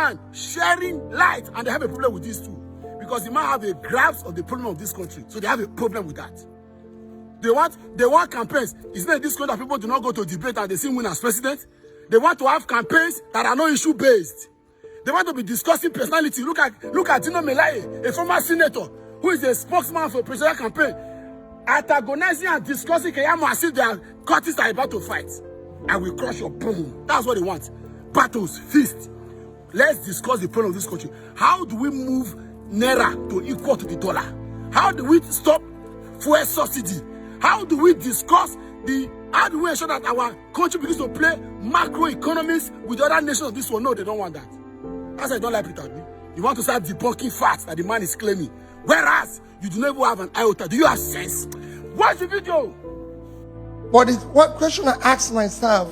man sharing light, and they have a problem with this too. Because the man have a grasp of the problem of this country. So they have a problem with that. They want campaigns. Isn't it this country that people do not go to debate and they see win as president? They want to have campaigns that are not issue based. They want to be discussing personality. Look at Dino Melaye, a former senator, who is a spokesman for a presidential campaign, antagonizing and discussing Keyamo as if their courtists are about to fight. I will crush your boom. That's what they want. Battles, feast. Let's discuss the problem of this country. How do we move Naira to equal to the dollar? How do we stop fuel subsidy? How do we discuss how do we ensure that our country begins to play macroeconomics with the other nations of this world? No, they don't want that. That's why I don't like Peter Obi. You want to start debunking facts that the man is claiming. Whereas, you do not even have an iota. Do you have sense? Watch the video. What question I ask myself,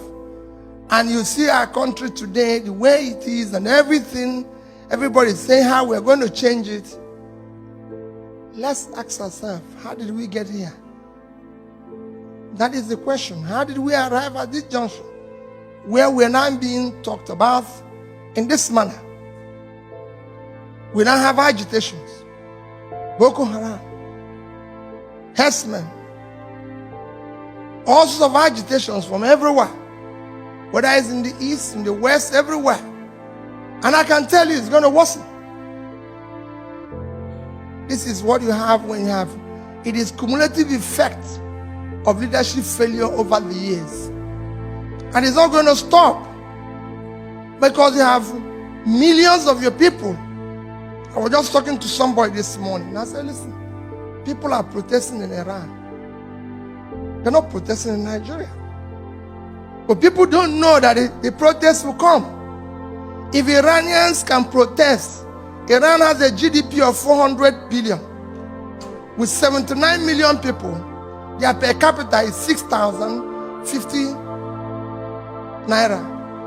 and you see our country today, the way it is and everything, everybody's saying how we're going to change it. Let's ask ourselves, how did we get here? That is the question. How did we arrive at this junction where we're now being talked about in this manner? We now have agitations, Boko Haram, herdsmen, all sorts of agitations from everywhere, whether it's in the east, in the west, everywhere. And I can tell you it's going to worsen. This is what you have when you have, it is cumulative effect of leadership failure over the years. And it's not going to stop because you have millions of your people. I was just talking to somebody this morning and I said, listen, people are protesting in Iran. They're not protesting in Nigeria. But people don't know that the protests will come. If Iranians can protest, Iran has a GDP of 400 billion. With 79 million people, their per capita is 6,050 naira,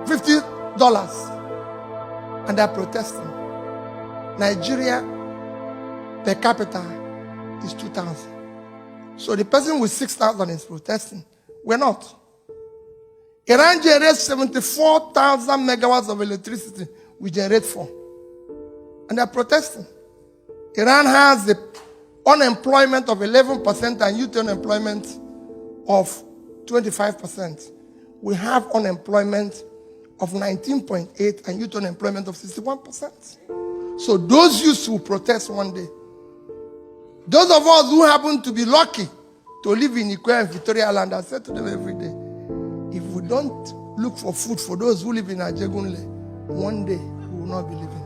$50. And they're protesting. Nigeria per capita is 2,000. So the person with 6,000 is protesting. We're not. Iran generates 74,000 megawatts of electricity. We generate 4. And they're protesting. Iran has the unemployment of 11% and youth unemployment of 25%. We have unemployment of 19.8 and youth unemployment of 61%. So those youths will protest one day. Those of us who happen to be lucky to live in Ikoyi and Victoria Land, I say to them every day, if we don't look for food for those who live in Ajegunle, one day we will not be living.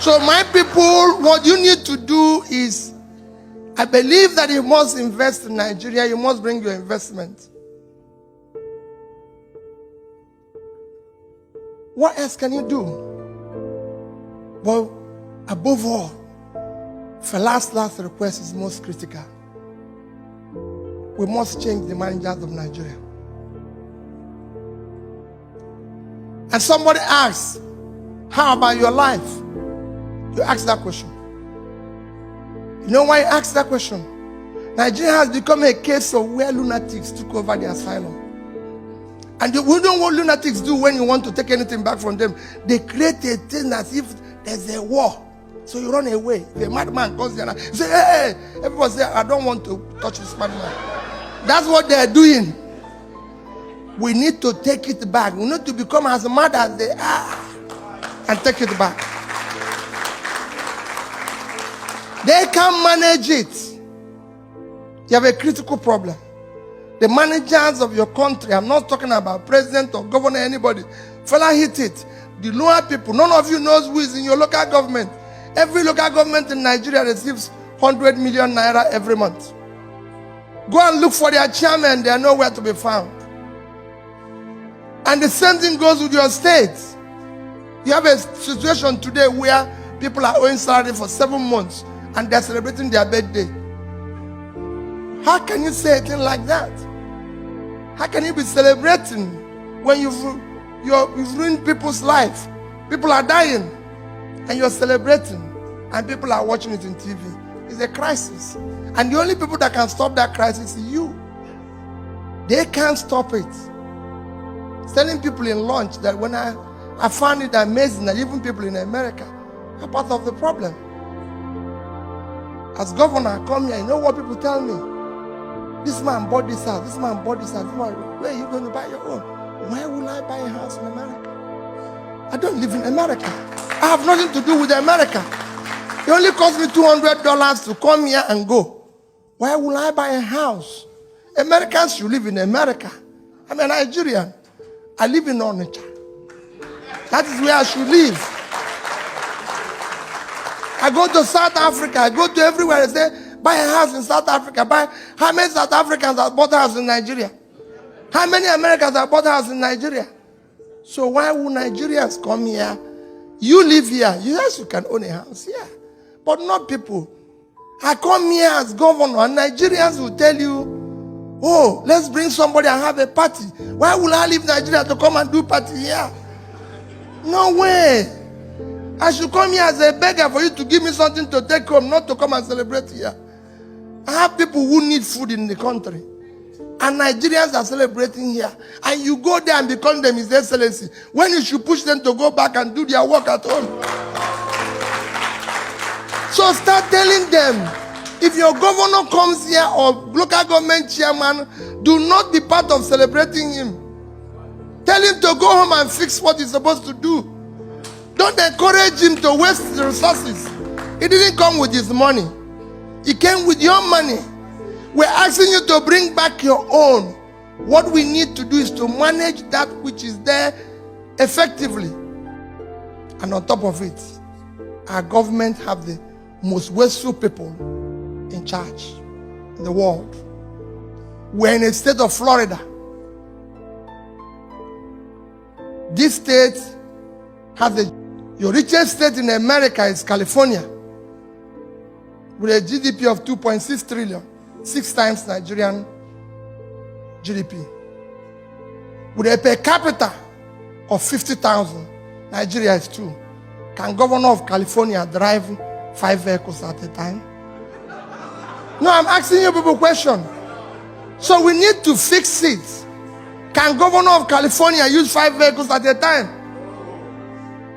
So my people, what you need to do is, I believe that you must invest in Nigeria, you must bring your investment. What else can you do? But above all, for last request is most critical. We must change the managers of Nigeria. And somebody asks, how about your life? You ask that question. You know why you ask that question? Nigeria has become a case of where lunatics took over the asylum. And we don't know what lunatics do when you want to take anything back from them. They create a thing as if there's a war. So you run away. The madman comes there and you say, hey, everybody say, I don't want to touch this madman. That's what they're doing. We need to take it back. We need to become as mad as they are and take it back. They can manage it. You have a critical problem. The managers of your country, I'm not talking about president or governor, anybody. Fella hit it. The lower people, none of you knows who is in your local government. Every local government in Nigeria receives 100 million naira every month. Go and look for their chairman, they are nowhere to be found. And the same thing goes with your state. You have a situation today where people are owing salary for 7 months and they're celebrating their birthday. How can you say a thing like that? How can you be celebrating when you've ruined people's life? People are dying and you're celebrating and people are watching it on TV. It's a crisis. And the only people that can stop that crisis is you. They can't stop it. telling people in lunch that when I found it amazing that even people in America are part of the problem. As governor, I come here, you know what people tell me? This man bought this house, this man bought this house. Where are you going to buy your own? Why will I buy a house in America? I don't live in America. I have nothing to do with America. It only cost me $200 to come here and go. Why will I buy a house? Americans should live in America. I'm a Nigerian. I live in Onitsha. That is where I should live. I go to South Africa. I go to everywhere. They say, buy a house in South Africa. How many South Africans have bought a house in Nigeria? How many Americans have bought a house in Nigeria? So why would Nigerians come here? You live here. Yes, you can own a house here. But not people. I come here as governor and Nigerians will tell you, oh, let's bring somebody and have a party. Why will I leave Nigeria to come and do party here? No way. I should come here as a beggar for you to give me something to take home, not to come and celebrate here. I have people who need food in the country. And Nigerians are celebrating here. And you go there and become them His Excellency. When you should push them to go back and do their work at home. So start telling them, if your governor comes here or local government chairman, do not be part of celebrating him. Tell him to go home and fix what he's supposed to do. Don't encourage him to waste the resources. He didn't come with his money. He came with your money. We're asking you to bring back your own. What we need to do is to manage that which is there effectively. And on top of it, our government have the most wasteful people in charge in the world. We're in a state of Florida. This state has your richest state in America is California, with a GDP of 2.6 trillion, 6 times Nigerian GDP. With a per capita of 50,000, Nigeria is 2. Can governor of California drive 5 vehicles at a time? No, I'm asking you people a question. So we need to fix it. Can governor of California use 5 vehicles at a time?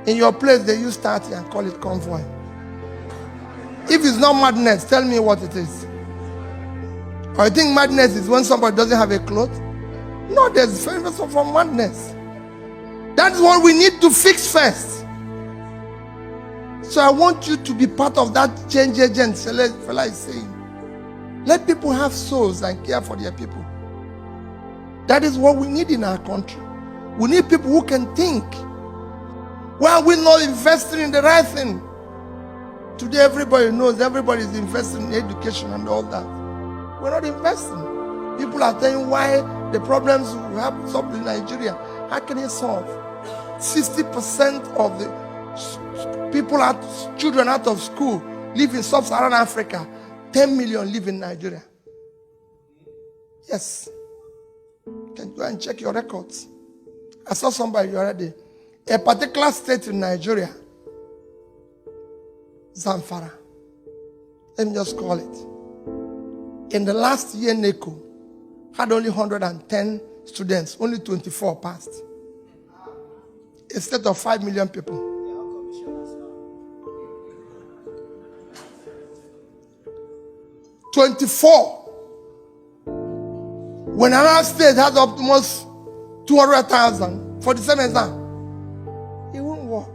In your place, they use 30 and call it convoy. If it's not madness, tell me what it is. Or you think madness is when somebody doesn't have a cloth? No, there's difference from madness. That's what we need to fix first. So I want you to be part of that change agent fella is saying. Let people have souls and care for their people. That is what we need in our country. We need people who can think. Why are we not investing in the right thing? Today everybody knows everybody is investing in education and all that. We're not investing. People are telling why the problems we have solved in Nigeria. How can it solve? 60% of the people, children out of school live in sub-Saharan Africa. 10 million live in Nigeria. Yes. You can go and check your records. I saw somebody already. A particular state in Nigeria, Zamfara. Let me just call it. In the last year, NECO had only 110 students. Only 24 passed. A state of 5 million people. 24. When another state has almost 200,000 for the same exam, it won't work.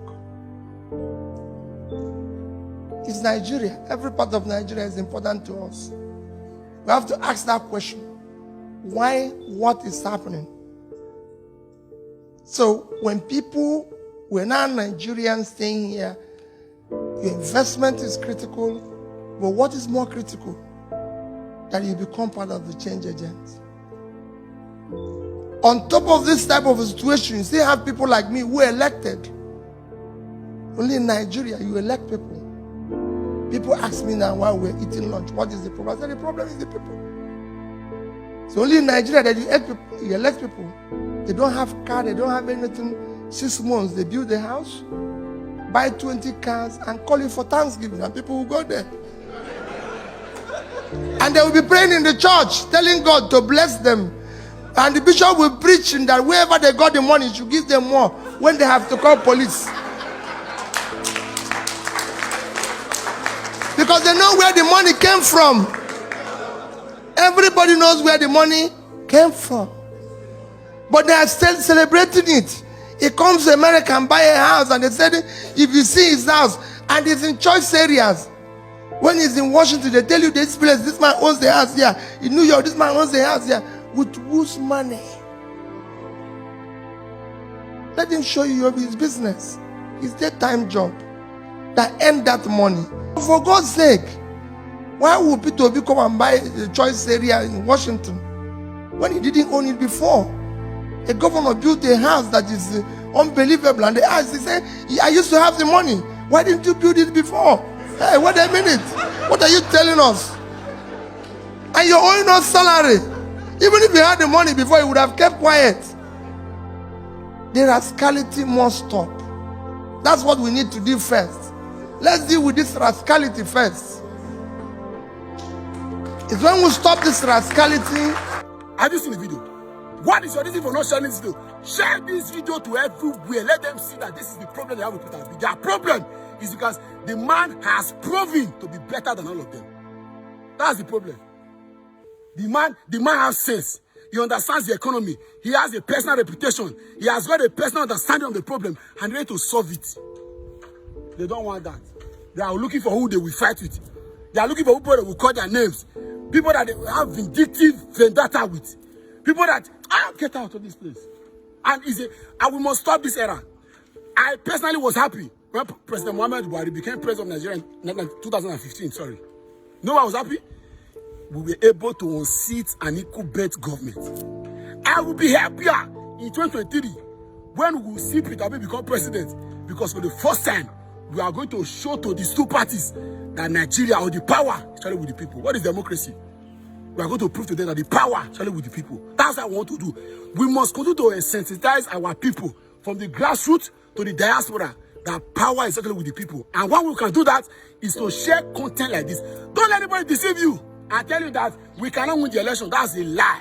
It's Nigeria. Every part of Nigeria is important to us. We have to ask that question. Why? What is happening? So when we're now Nigerians staying here, your investment is critical, but what is more critical? That you become part of the change agent. On top of this type of a situation, you still have people like me who are elected. Only in Nigeria, you elect people. People ask me now while we're eating lunch, what is the problem? I said, the problem is the people. So only in Nigeria that you elect people. They don't have car, they don't have anything. 6 months, they build a house, buy 20 cars, and call it for Thanksgiving, and people will go there. And they will be praying in the church, telling God to bless them. And the bishop will preach in that wherever they got the money, should give them more when they have to call police. Because they know where the money came from. Everybody knows where the money came from. But they are still celebrating it. He comes to America and buy a house, and they said if you see his house and it's in choice areas, when he's in Washington, they tell you this place, this man owns the house here. In New York, this man owns the house here. With whose money? Let him show you his business. His daytime job that earned that money. For God's sake, why would Peter Obi come and buy the choice area in Washington when he didn't own it before? A governor built a house that is unbelievable, and they asked, he said, I used to have the money. Why didn't you build it before? Hey, wait a minute. What are you telling us? And you're owing us salary. Even if you had the money before, you would have kept quiet. The rascality must stop. That's what we need to do first. Let's deal with this rascality first. It's when we stop this rascality. Have you seen the video? What is your reason for not sharing this video? Share this video to everywhere. Let them see that this is the problem they have with Peter Obi. Their problem is because the man has proven to be better than all of them. That's the problem. The man has sense. He understands the economy. He has a personal reputation. He has got a personal understanding of the problem and ready to solve it. They don't want that. They are looking for who they will fight with. They are looking for people that will call their names. People that they will have vindictive vendetta with. People that, get out of this place. And we must stop this era. I personally was happy when President Muhammad Buhari became president of Nigeria in 2015, sorry. No, I was happy. We were able to unseat an equal bet government. I will be happier in 2023 when we will see Peter Obi become president, because for the first time, we are going to show to these two parties that Nigeria, or the power, is with the people. What is democracy? We are going to prove to them that the power is with the people. That's what I want to do. We must continue to sensitize our people from the grassroots to the diaspora that power is with the people. And what we can do that is to share content like this. Don't let anybody deceive you and tell you that we cannot win the election. That's a lie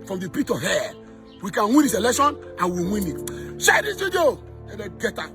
from the pit of hell. We can win this election and we'll win it. Share this video and then get out.